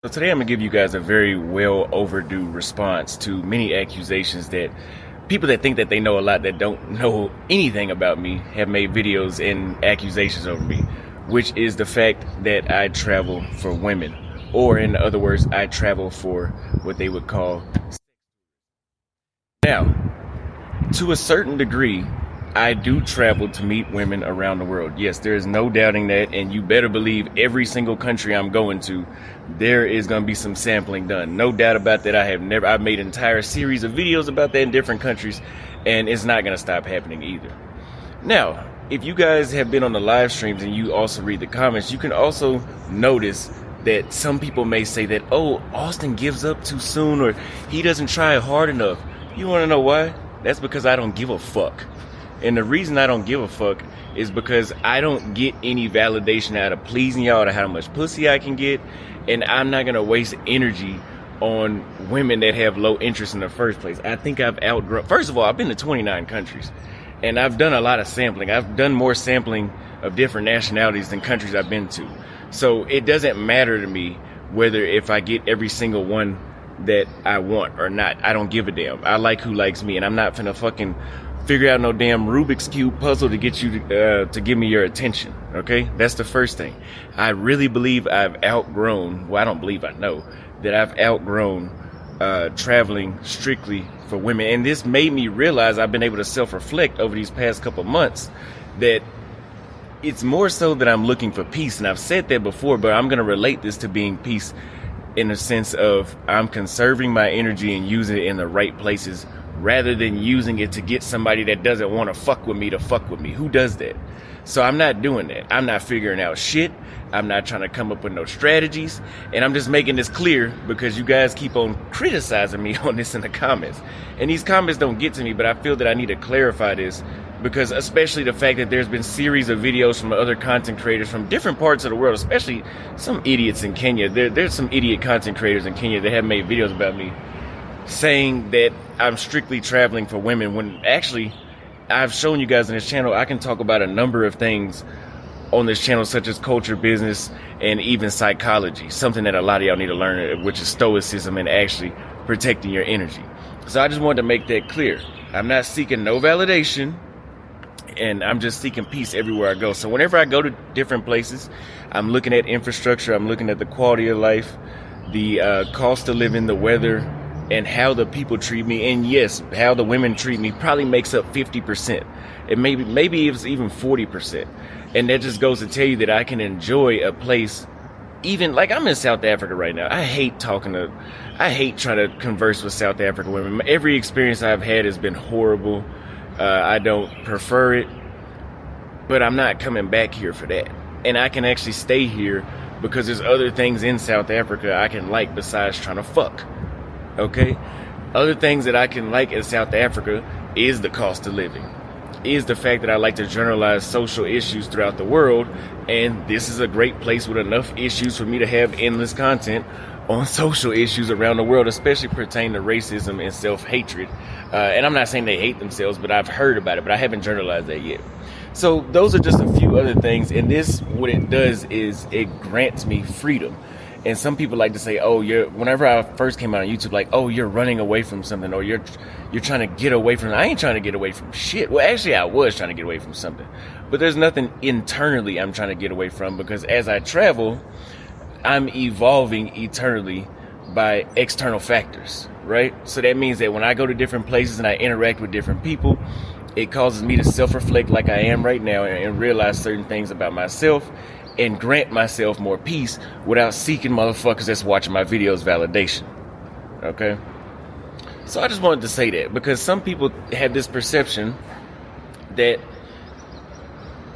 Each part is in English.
So today I'm going to give you guys a very well overdue response to many accusations that people that think that they know a lot that don't know anything about me have made videos and accusations over me, which is the fact that I travel for women, or in other words, I travel for what they would call. Now, to a certain degree, I do travel to meet women around the world. Yes, there is no doubting that, and you better believe every single country I'm going to, there is going to be some sampling done. No doubt about that. I've made an entire series of videos about that in different countries, and it's not going to stop happening either. Now, if you guys have been on the live streams and you also read the comments, you can also notice that some people may say that, oh, Austin gives up too soon, or he doesn't try hard enough. You want to know why? That's because I don't give a fuck. And the reason I don't give a fuck is because I don't get any validation out of pleasing y'all to how much pussy I can get. And I'm not going to waste energy on women that have low interest in the first place. I think I've outgrown. First of all, I've been to 29 countries. And I've done a lot of sampling. I've done more sampling of different nationalities than countries I've been to. So it doesn't matter to me whether if I get every single one that I want or not. I don't give a damn. I like who likes me. And I'm not finna fucking figure out no damn Rubik's Cube puzzle to get you to give me your attention. Okay, that's the first thing. I really believe I've outgrown. Well, I don't believe, I know that I've outgrown traveling strictly for women, and this made me realize I've been able to self-reflect over these past couple months that it's more so that I'm looking for peace, and I've said that before, but I'm going to relate this to being peace in the sense of I'm conserving my energy and using it in the right places, rather than using it to get somebody that doesn't want to fuck with me to fuck with me. Who does that? So I'm not doing that. I'm not figuring out shit. I'm not trying to come up with no strategies. And I'm just making this clear because you guys keep on criticizing me on this in the comments. And these comments don't get to me, but I feel that I need to clarify this because especially the fact that there's been series of videos from other content creators from different parts of the world, especially some idiots in Kenya. There's some idiot content creators in Kenya that have made videos about me saying that I'm strictly traveling for women, when actually I've shown you guys in this channel I can talk about a number of things on this channel, such as culture, business, and even psychology, something that a lot of y'all need to learn, which is stoicism and actually protecting your energy. So I just wanted to make that clear. I'm not seeking no validation, and I'm just seeking peace everywhere I go. So whenever I go to different places, I'm looking at infrastructure, I'm looking at the quality of life, the cost of living, the weather, and how the people treat me. And yes, how the women treat me probably makes up 50%. It maybe it's even 40%. And that just goes to tell you that I can enjoy a place, even like I'm in South Africa right now. I hate trying to converse with South African women. Every experience I've had has been horrible. I don't prefer it, but I'm not coming back here for that. And I can actually stay here because there's other things in South Africa I can like besides trying to fuck. Okay, other things that I can like in South Africa is the cost of living, is the fact that I like to generalize social issues throughout the world, and this is a great place with enough issues for me to have endless content on social issues around the world, especially pertaining to racism and self-hatred. And I'm not saying they hate themselves, but I've heard about it, but I haven't generalized that yet. So those are just a few other things, and this, what it does is it grants me freedom. And some people like to say, oh, whenever I first came out on YouTube, like, oh, you're running away from something, or you're trying to get away from it. I ain't trying to get away from shit. Well, actually, I was trying to get away from something. But there's nothing internally I'm trying to get away from, because as I travel, I'm evolving eternally by external factors, right? So that means that when I go to different places and I interact with different people, it causes me to self-reflect like I am right now and realize certain things about myself, and grant myself more peace without seeking motherfuckers that's watching my videos validation. Okay? So I just wanted to say that because some people have this perception that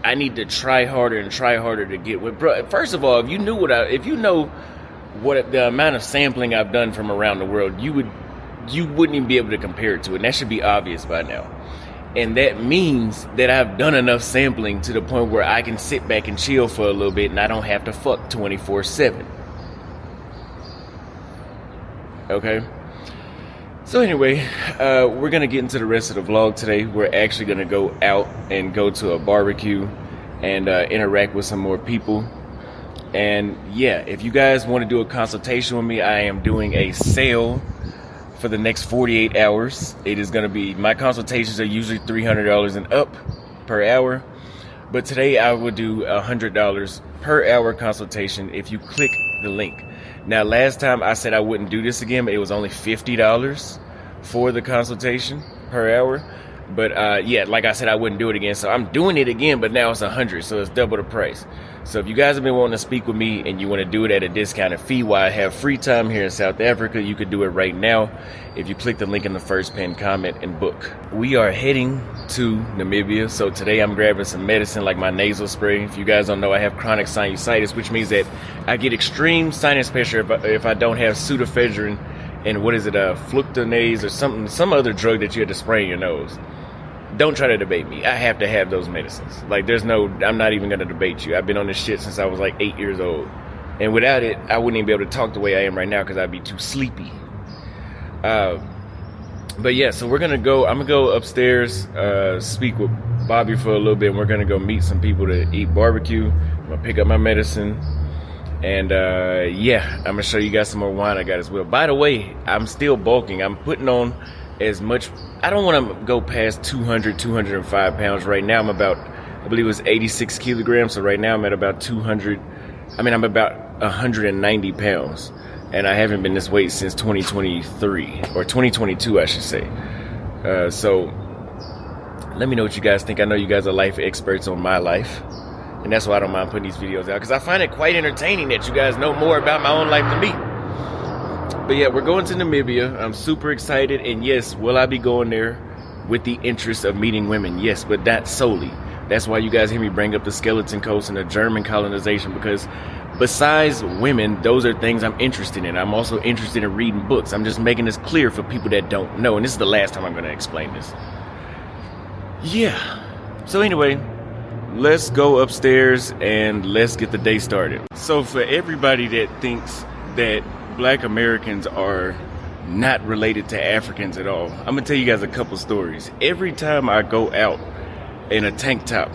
I need to try harder and try harder to get with. Bro, first of all, if you know what the amount of sampling I've done from around the world, you wouldn't even be able to compare it to it. And that should be obvious by now. And that means that I've done enough sampling to the point where I can sit back and chill for a little bit and I don't have to fuck 24/7. Okay? So anyway, we're going to get into the rest of the vlog today. We're actually going to go out and go to a barbecue and interact with some more people. And yeah, if you guys want to do a consultation with me, I am doing a sale for the next 48 hours. It is going to be, my consultations are usually $300 and up per hour, but today I will do $100 per hour consultation if you click the link. Now, last time I said I wouldn't do this again, but it was only $50 for the consultation per hour. But yeah, like I said, I wouldn't do it again. So I'm doing it again, but now it's $100, so it's double the price. So if you guys have been wanting to speak with me and you want to do it at a discounted fee while I have free time here in South Africa, you could do it right now if you click the link in the first pinned comment and book. We are heading to Namibia. So today I'm grabbing some medicine like my nasal spray. If you guys don't know, I have chronic sinusitis, which means that I get extreme sinus pressure if I don't have pseudoephedrine and fluconase or some other drug that you had to spray in your nose. Don't try to debate me. I have to have those medicines. Like, I'm not even going to debate you. I've been on this shit since I was like 8 years old. And without it, I wouldn't even be able to talk the way I am right now because I'd be too sleepy. But yeah, so I'm going to go upstairs, speak with Bobby for a little bit. And we're going to go meet some people to eat barbecue. I'm going to pick up my medicine. And yeah, I'm going to show you guys some more wine I got as well. By the way, I'm still bulking. I'm putting on as much. I don't want to go past 205 pounds. Right now I'm about, I believe it was 86 kilograms. So right now I'm at about I'm about 190 pounds. And I haven't been this weight since 2023 or 2022, I should say. So let me know what you guys think. I know you guys are life experts on my life. And that's why I don't mind putting these videos out, because I find it quite entertaining that you guys know more about my own life than me. But yeah, we're going to Namibia. I'm super excited. And yes, will I be going there with the interest of meeting women? Yes, but not solely. That's why you guys hear me bring up the Skeleton Coast and the German colonization, because besides women, those are things I'm interested in. I'm also interested in reading books. I'm just making this clear for people that don't know. And this is the last time I'm going to explain this. Yeah. So anyway, let's go upstairs and let's get the day started. So for everybody that thinks that Black Americans are not related to Africans at all, I'm gonna tell you guys a couple stories. Every time I go out in a tank top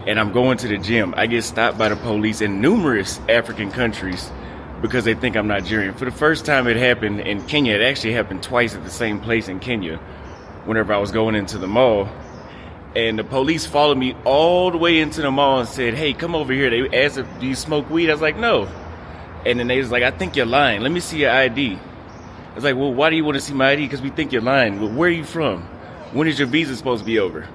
and I'm going to the gym, I get stopped by the police in numerous African countries because they think I'm Nigerian. For the first time it happened in Kenya. It actually happened twice at the same place in Kenya whenever I was going into the mall. And the police followed me all the way into the mall and said, "Hey, come over here." They asked, "Do you smoke weed?" I was like, "No." And then they was like, "I think you're lying. Let me see your ID." I was like, "Well, why do you want to see my ID?" "Because we think you're lying." "Well, where are you from? When is your visa supposed to be over?"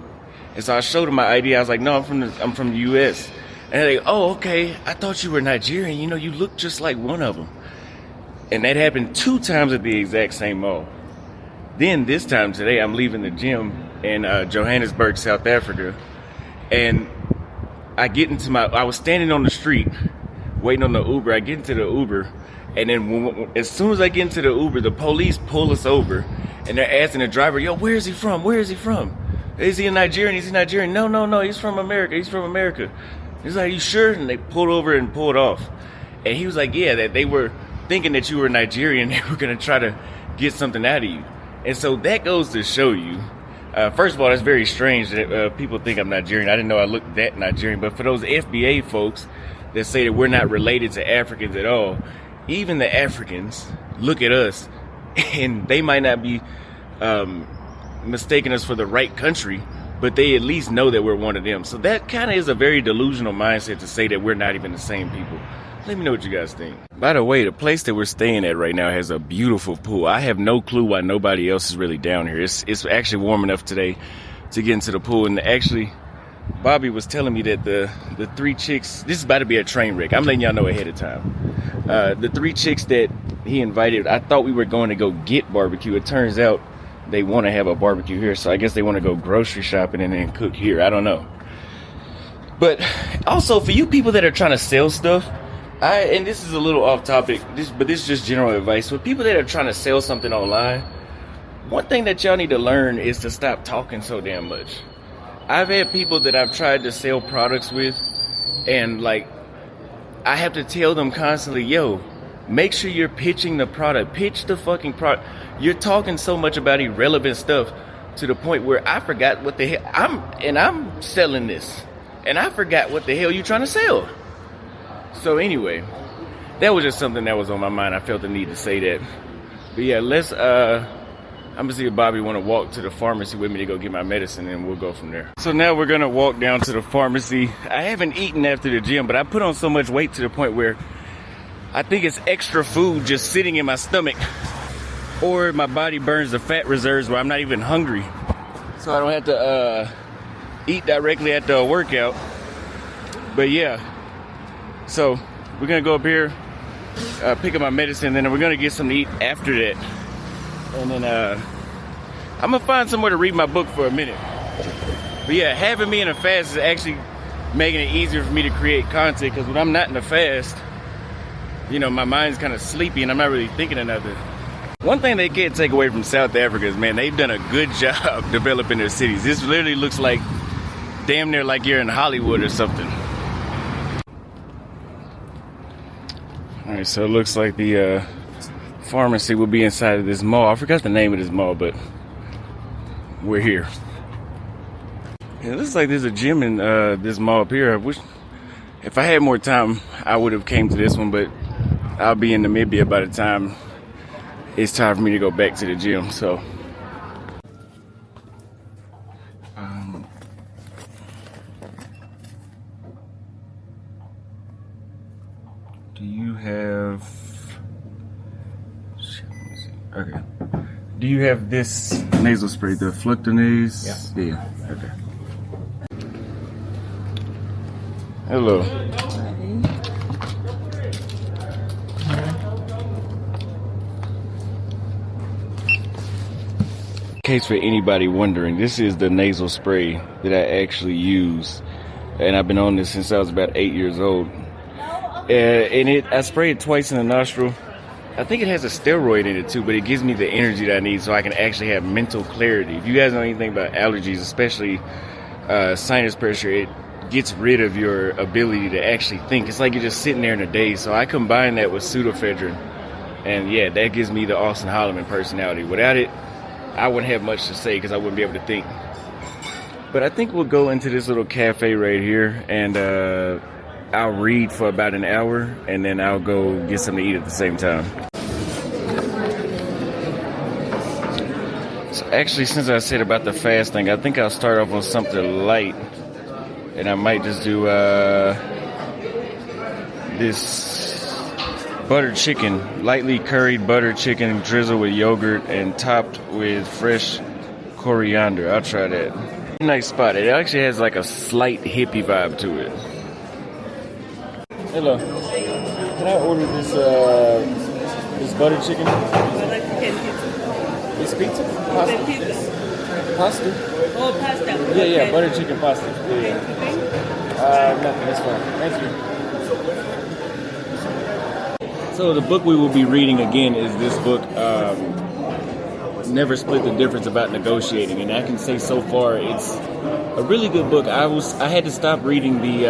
And so I showed them my ID. I was like, "No, I'm from the U.S." And they're like, "Oh, okay. I thought you were Nigerian. You know, you look just like one of them." And that happened 2 times at the exact same mall. Then this time today, I'm leaving the gym in Johannesburg, South Africa. And I was standing on the street waiting on the Uber. I get into the Uber, and then as soon as I get into the Uber, the police pull us over, and they're asking the driver, "Yo, where is he from? Where is he from? Is he a Nigerian? Is he Nigerian?" No, he's from America. He's from America." He's like, "You sure?" And they pulled over and pulled off. And he was like, "Yeah, that they were thinking that you were Nigerian. They were going to try to get something out of you." And so that goes to show you, first of all, it's very strange that people think I'm Nigerian. I didn't know I looked that Nigerian. But for those FBA folks that say that we're not related to Africans at all, even the Africans look at us and they might not be mistaking us for the right country, but they at least know that we're one of them. So that kind of is a very delusional mindset to say that we're not even the same people. Let me know what you guys think. By the way, the place that we're staying at right now has a beautiful pool. I have no clue why nobody else is really down here. It's actually warm enough today to get into the pool. And actually, Bobby was telling me that the 3 chicks, this is about to be a train wreck. I'm letting y'all know ahead of time. The 3 chicks that he invited, I thought we were going to go get barbecue. It turns out they want to have a barbecue here. So I guess they want to go grocery shopping and then cook here. I don't know. But also, for you people that are trying to sell stuff, and this is a little off topic, but this is just general advice. For people that are trying to sell something online, one thing that y'all need to learn is to stop talking so damn much. I've had people that I've tried to sell products with, and like, I have to tell them constantly, "Yo, make sure you're pitching the product. Pitch the fucking product." You're talking so much about irrelevant stuff to the point where I forgot what the hell I'm selling this, and I forgot what the hell you're trying to sell. So anyway, that was just something that was on my mind. I felt the need to say that. But yeah, I'm gonna see if Bobby want to walk to the pharmacy with me to go get my medicine, and we'll go from there. So now we're gonna walk down to the pharmacy. I haven't eaten after the gym, but I put on so much weight to the point where I think it's extra food just sitting in my stomach, or my body burns the fat reserves where I'm not even hungry. So I don't have to eat directly after a workout. But yeah, so we're gonna go up here, pick up my medicine, and then we're gonna get something to eat after that. And then I'm gonna find somewhere to read my book for a minute. But yeah, having me in a fast is actually making it easier for me to create content, because when I'm not in a fast, you know, my mind's kind of sleepy and I'm not really thinking of nothing. One thing they can't take away from South Africa is, man, they've done a good job developing their cities. This literally looks like damn near like you're in Hollywood or something. All right, so it looks like the pharmacy will be inside of this mall. I forgot the name of this mall, but we're here. It looks like there's a gym in this mall up here. I wish if I had more time, I would have came to this one, but I'll be in Namibia by the time it's time for me to go back to the gym. So do you have, okay, do you have this nasal spray, the Fluctonase? Yeah. Okay. Hello. In case for anybody wondering, this is the nasal spray that I actually use, and I've been on this since I was about 8 years old. And I spray it twice in the nostril. I think it has a steroid in it too, but it gives me the energy that I need so I can actually have mental clarity. If you guys know anything about allergies, especially sinus pressure, it gets rid of your ability to actually think. It's like you're just sitting there in a daze. So I combine that with pseudoephedrine, and yeah, that gives me the Austin Holloman personality. Without it, I wouldn't have much to say because I wouldn't be able to think. But I think we'll go into this little cafe right here, and I'll read for about an hour, and then I'll go get something to eat at the same time. So actually, since I said about the fasting, I think I'll start off on something light. And I might just do this butter chicken, lightly curried butter chicken drizzled with yogurt and topped with fresh coriander. I'll try that. Nice spot. It actually has like a slight hippie vibe to it. Hello. Can I order this butter chicken? It's pizza? Pasta? Pasta? Oh, pasta. Yeah, okay. Butter chicken pasta. Yeah. Nothing, that's fine. Thank you. So the book we will be reading again is this book, Never Split the Difference About Negotiating. And I can say so far it's a really good book. I had to stop reading the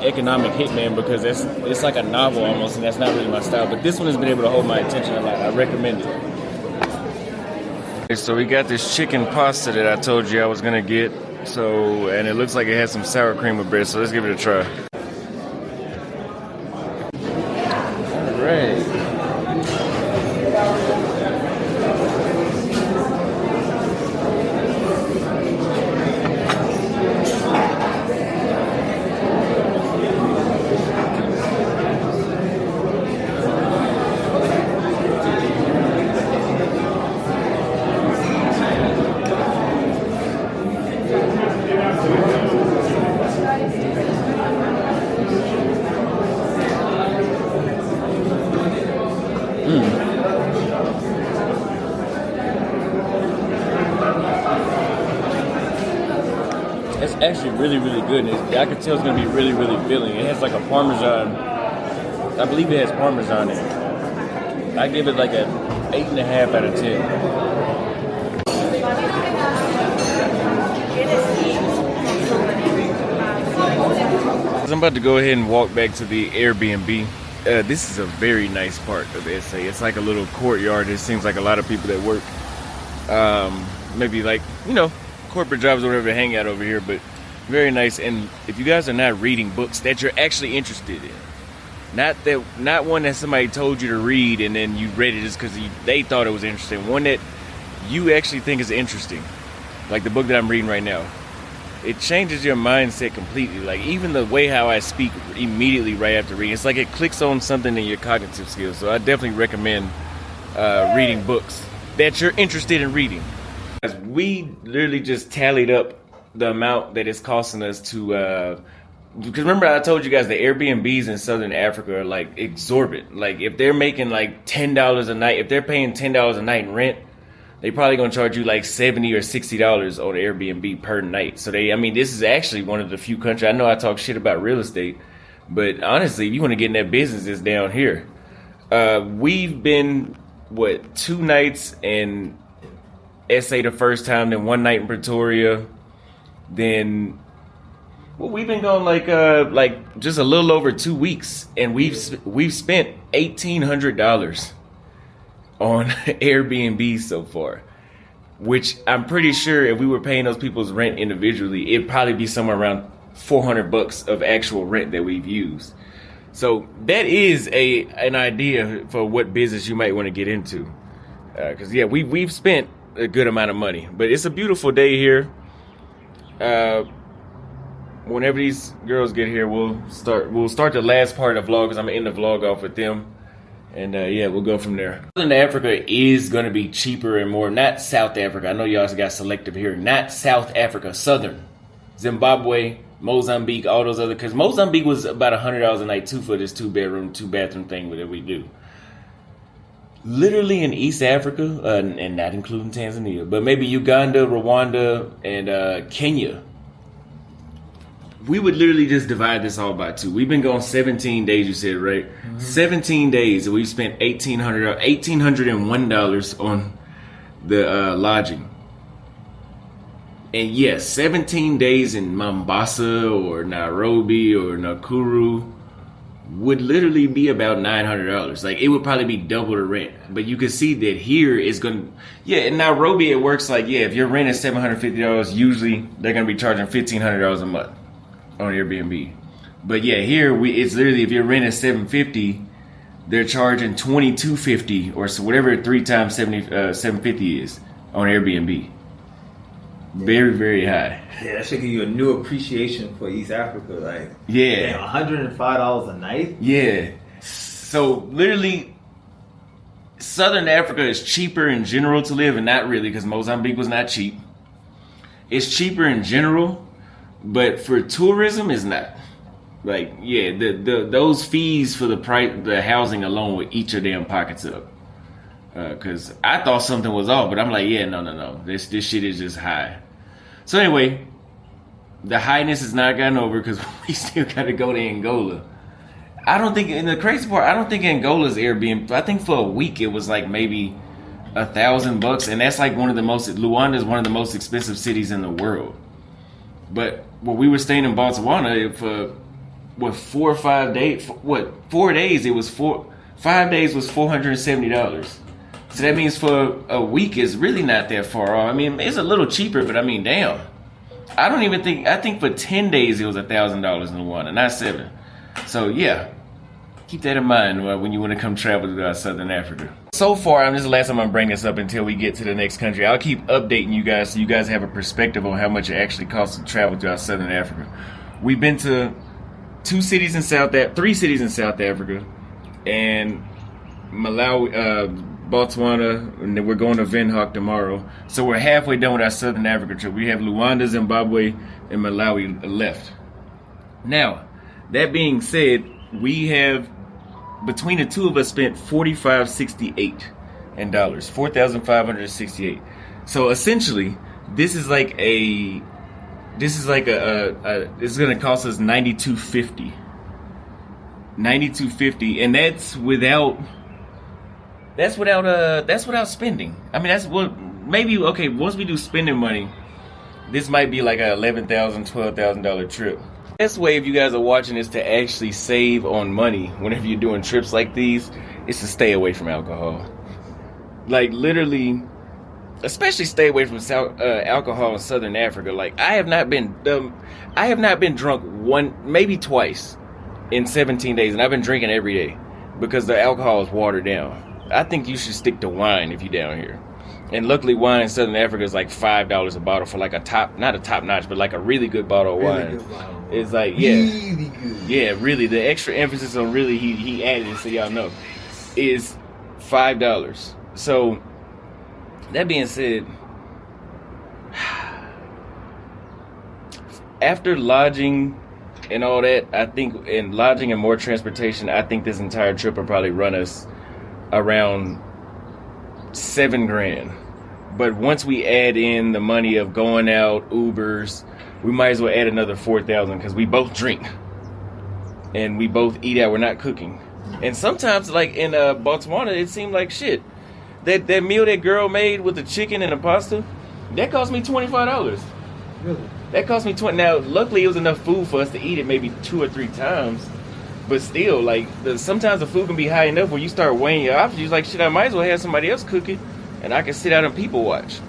Economic Hitman because it's like a novel almost, and that's not really my style. But this one has been able to hold my attention a lot. I recommend it. So we got this chicken pasta that I told you I was gonna get. And it looks like it has some sour cream with bread. So let's give it a try. All right. It's actually really, really good. I can tell it's going to be really, really filling. It has like a Parmesan. I believe it has Parmesan in it. I give it like a 8.5 out of 10. I'm about to go ahead and walk back to the Airbnb. This is a very nice part of SA. It's like a little courtyard. It seems like a lot of people that work, maybe like, corporate jobs or whatever, hang out over here, but very nice. And if you guys are not reading books that you're actually interested in, Not one that somebody told you to read and then you read it just because they thought it was interesting. One that you actually think is interesting, like the book that I'm reading right now. It changes your mindset completely. Like even the way how I speak immediately right after reading, it's like it clicks on something in your cognitive skills. So I definitely recommend reading books that you're interested in reading. As we literally just tallied up the amount that it's costing us to because remember I told you guys the Airbnbs in Southern Africa are like exorbitant. Like if they're making like $10 a night, if they're paying $10 a night in rent, they probably gonna charge you like $70 or $60 on Airbnb per night. So this is actually one of the few countries. I know I talk shit about real estate, but honestly, if you want to get in that business, it's down here. We've been 2 nights in SA the first time, then 1 night in Pretoria, then we've been going like just a little over 2 weeks, and we've spent $1,800 on Airbnb so far, which I'm pretty sure if we were paying those people's rent individually, it'd probably be somewhere around $400 of actual rent that we've used. So that is an idea for what business you might want to get into, because we've spent a good amount of money, but it's a beautiful day here. Whenever these girls get here, we'll start the last part of the vlog, because I'm gonna end the vlog off with them. And we'll go from there. Southern Africa is going to be cheaper and more. Not South Africa. I know y'all got selective here. Not South Africa. Southern. Zimbabwe, Mozambique, all those other. Because Mozambique was about $100 a night too for this 2-bedroom, 2-bathroom thing that we do. Literally in East Africa, and not including Tanzania, but maybe Uganda, Rwanda, and Kenya, we would literally just divide this all by 2. We've been going 17 days, you said, right? Mm-hmm. 17 days, and we've spent $1,801 on the lodging. And yes, 17 days in Mombasa or Nairobi or Nakuru would literally be about $900. Like, it would probably be double the rent. But you can see that here is going to... in Nairobi, it works like, if your rent is $750, usually they're going to be charging $1,500 a month on Airbnb. But here it's literally, if your rent is $750, they're charging $2,250 or so, whatever 3 times $750 is on Airbnb. Very, very high. Yeah, that should give you a new appreciation for East Africa. Like, $105 a night. Yeah. So literally, Southern Africa is cheaper in general to live, and not really, because Mozambique was not cheap. It's cheaper in general, but for tourism, it's not. Like, those fees for the housing alone would eat your damn pockets up. Because I thought something was off, but I'm like, no. This shit is just high. So anyway, the highness is not gotten over because we still got to go to Angola. I don't think, in the crazy part, I don't think Angola's Airbnb. I think for a week it was like maybe $1,000, and that's like Luanda is one of the most expensive cities in the world. But when we were staying in Botswana for 4 or 5 days, 4 days, 5 days was $470. So that means for a week is really not that far off. I mean, it's a little cheaper, but I mean, damn. I think for 10 days it was $1,000 in Luanda, not 7. So keep that in mind when you want to come travel to Southern Africa. So far, this is the last time I'm bringing this up until we get to the next country. I'll keep updating you guys so you guys have a perspective on how much it actually costs to travel to Southern Africa. We've been to 3 cities in South Africa, and Malawi, Botswana, and then we're going to Windhoek tomorrow. So we're halfway done with our Southern Africa trip. We have Luanda, Zimbabwe, and Malawi left. Now, that being said, we have, between the 2 of us, spent $4,568 in dollars, $4,568. So essentially, this is going to cost us $9,250. $9,250, and that's without spending. I mean, that's what maybe, okay, once we do spending money, this might be like a $11,000, $12,000 trip. Best way, if you guys are watching this, to actually save on money whenever you're doing trips like these is to stay away from alcohol. Like, literally, especially stay away from alcohol in Southern Africa. Like, I have not been drunk maybe twice in 17 days, and I've been drinking every day because the alcohol is watered down. I think you should stick to wine if you're down here. And luckily, wine in Southern Africa is like $5 a bottle for like not a top notch, but like a really good bottle of wine. It's like, really good. Yeah, really. The extra emphasis on really, he added it so y'all know, is $5. So, that being said, after lodging and all that, I think, and lodging and more transportation, I think this entire trip will probably run us around $7,000. But once we add in the money of going out, Ubers, we might as well add another $4,000 because we both drink and we both eat out. We're not cooking. And sometimes, like in Botswana, it seemed like shit. That meal that girl made with the chicken and the pasta, that cost me $25. Really? That cost me $20. Now, luckily, it was enough food for us to eat it maybe 2 or 3 times. But still, like, sometimes the food can be high enough where you start weighing your options. You're like, shit, I might as well have somebody else cook it, and I can sit out and people watch.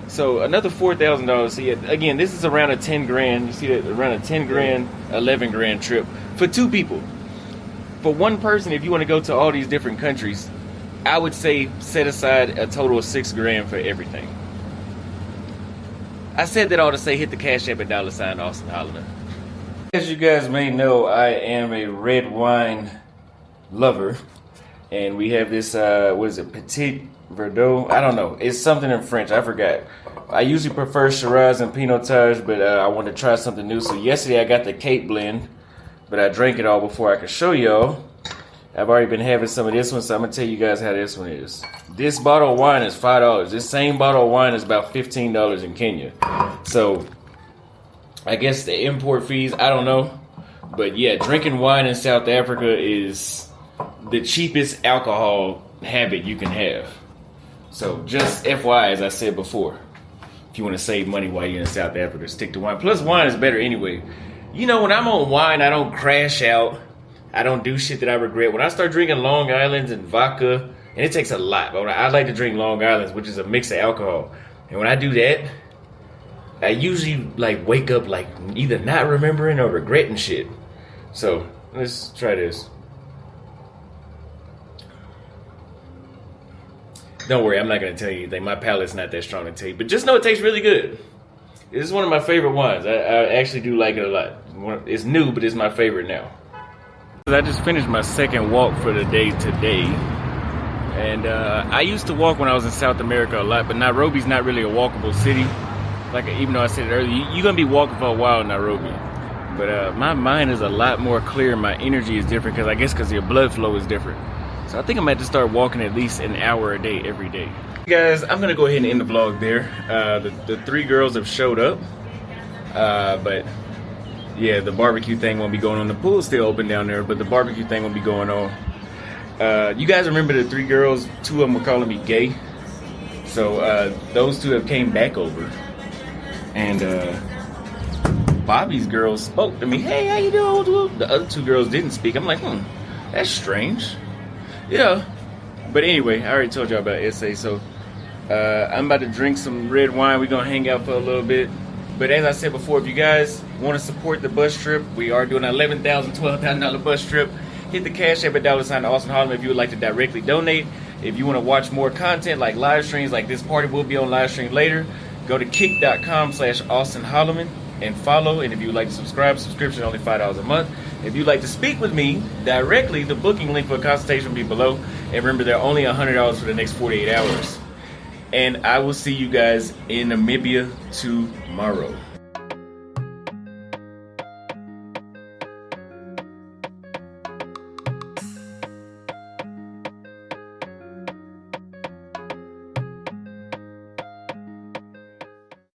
So another $4,000. See, again, this is around a $10,000. You see that, around a $10,000, $11,000 trip for 2 people. For one person, if you want to go to all these different countries, I would say set aside a total of $6,000 for everything. I said that all to say hit the Cash App at $ Austin Holliman. As you guys may know, I am a red wine lover. And we have this, what is it, Petit Verdot? I don't know. It's something in French. I forgot. I usually prefer Shiraz and Pinotage, but I wanted to try something new. So yesterday I got the Cape blend, but I drank it all before I could show y'all. I've already been having some of this one, so I'm going to tell you guys how this one is. This bottle of wine is $5. This same bottle of wine is about $15 in Kenya. So, I guess the import fees, I don't know. But yeah, drinking wine in South Africa is the cheapest alcohol habit you can have. So, just FYI, as I said before, if you want to save money while you're in South Africa, stick to wine. Plus, wine is better anyway. You know, when I'm on wine, I don't crash out. I don't do shit that I regret. When I start drinking Long Islands and vodka, and it takes a lot, but I like to drink Long Islands, which is a mix of alcohol. And when I do that, I usually like wake up like either not remembering or regretting shit. So let's try this. Don't worry, I'm not gonna tell you anything. My palate's not that strong to tell you, but just know it tastes really good. This is one of my favorite wines. I actually do like it a lot. It's new, but it's my favorite now. I just finished my second walk for the day today, and I used to walk when I was in South America a lot, but Nairobi's not really a walkable city. Like, even though I said it earlier, you're gonna be walking for a while in Nairobi, but my mind is a lot more clear. My energy is different because your blood flow is different. So I think I'm gonna have to start walking at least an hour a day every day. Guys, I'm gonna go ahead and end the vlog there. The 3 girls have showed up, but yeah, the barbecue thing won't be going on. The pool's still open down there, but the barbecue thing won't be going on. You guys remember the 3 girls? 2 of them were calling me gay. So those 2 have came back over. And Bobby's girls spoke to me. Hey, how you doing? The other 2 girls didn't speak. I'm like, that's strange. Yeah. But anyway, I already told y'all about SA. So I'm about to drink some red wine. We're going to hang out for a little bit. But as I said before, if you guys want to support the bus trip, we are doing an $11,000, $12,000 bus trip. Hit the Cash App at $ Austin Holliman if you would like to directly donate. If you want to watch more content like live streams, like this party will be on live stream later, go to kick.com/Austin Holliman and follow. And if you would like to subscribe, subscription only $5 a month. If you'd like to speak with me directly, the booking link for a consultation will be below. And remember, they're only $100 for the next 48 hours. And I will see you guys in Namibia tomorrow.